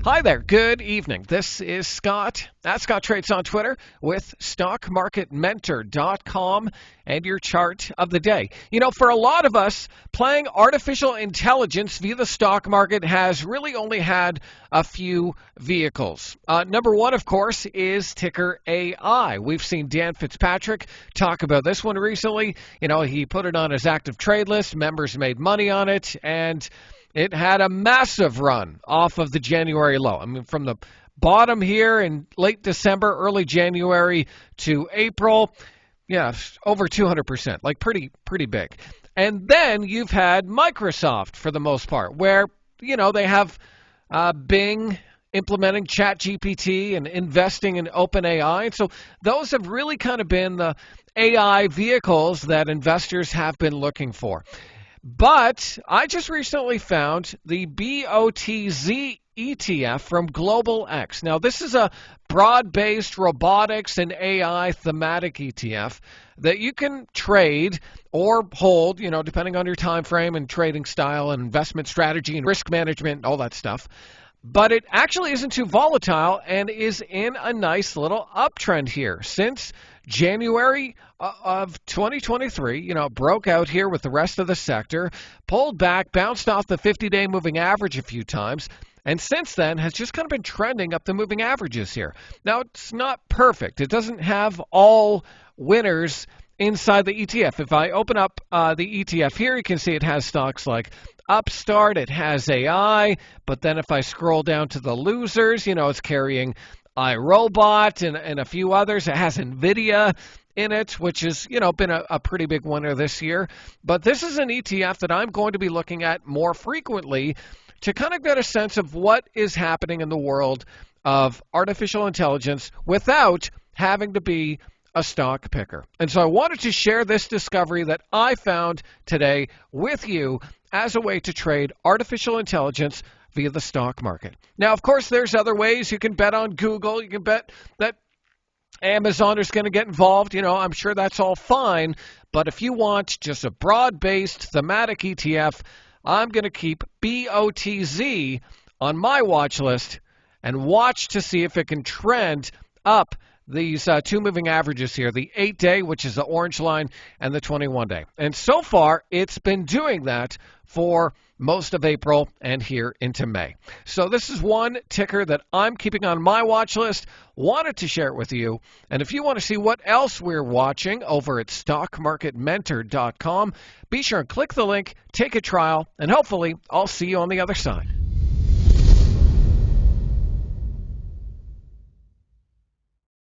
Hi there. Good evening. This is Scott at Scott Trades on Twitter with StockMarketMentor.com and your chart of the day. You know, for a lot of us, playing artificial intelligence via the stock market has really only had a few vehicles. Number one, of course, is ticker AI. We've seen Dan Fitzpatrick talk about this one recently. You know, he put it on his active trade list. Members made money on it, and it had a massive run off of the January low. I mean, from the bottom here in late December, early January to April, yeah, over 200%, like pretty big. And then you've had Microsoft for the most part, where, you know, they have Bing implementing ChatGPT and investing in OpenAI. And so those have really kind of been the AI vehicles that investors have been looking for. But I just recently found the BOTZ ETF from Global X. Now, this is a broad-based robotics and AI thematic ETF that you can trade or hold, you know, depending on your time frame and trading style and investment strategy and risk management and all that stuff. But it actually isn't too volatile and is in a nice little uptrend here. Since January of 2023, you know, broke out here with the rest of the sector, pulled back, bounced off the 50-day moving average a few times, and since then has just kind of been trending up the moving averages here. Now, it's not perfect. It doesn't have all winners inside the ETF. If I open up the ETF here, you can see it has stocks like Upstart, it has AI, but then if I scroll down to the losers, you know, it's carrying iRobot and a few others. It has NVIDIA in it, which has, you know, been a pretty big winner this year. But this is an ETF that I'm going to be looking at more frequently to kind of get a sense of what is happening in the world of artificial intelligence without having to be a stock picker. And so I wanted to share this discovery that I found today with you as a way to trade artificial intelligence via the stock market. Now, of course, there's other ways. You can bet on Google. You can bet that Amazon is going to get involved. You know, I'm sure that's all fine. But if you want just a broad-based thematic ETF, I'm going to keep BOTZ on my watch list and watch to see if it can trend up these two moving averages here, the 8-day, which is the orange line, and the 21-day. And so far, it's been doing that for most of April and here into May. So this is one ticker that I'm keeping on my watch list. Wanted to share it with you. And if you want to see what else we're watching over at StockMarketMentor.com, be sure and click the link, take a trial, and hopefully I'll see you on the other side.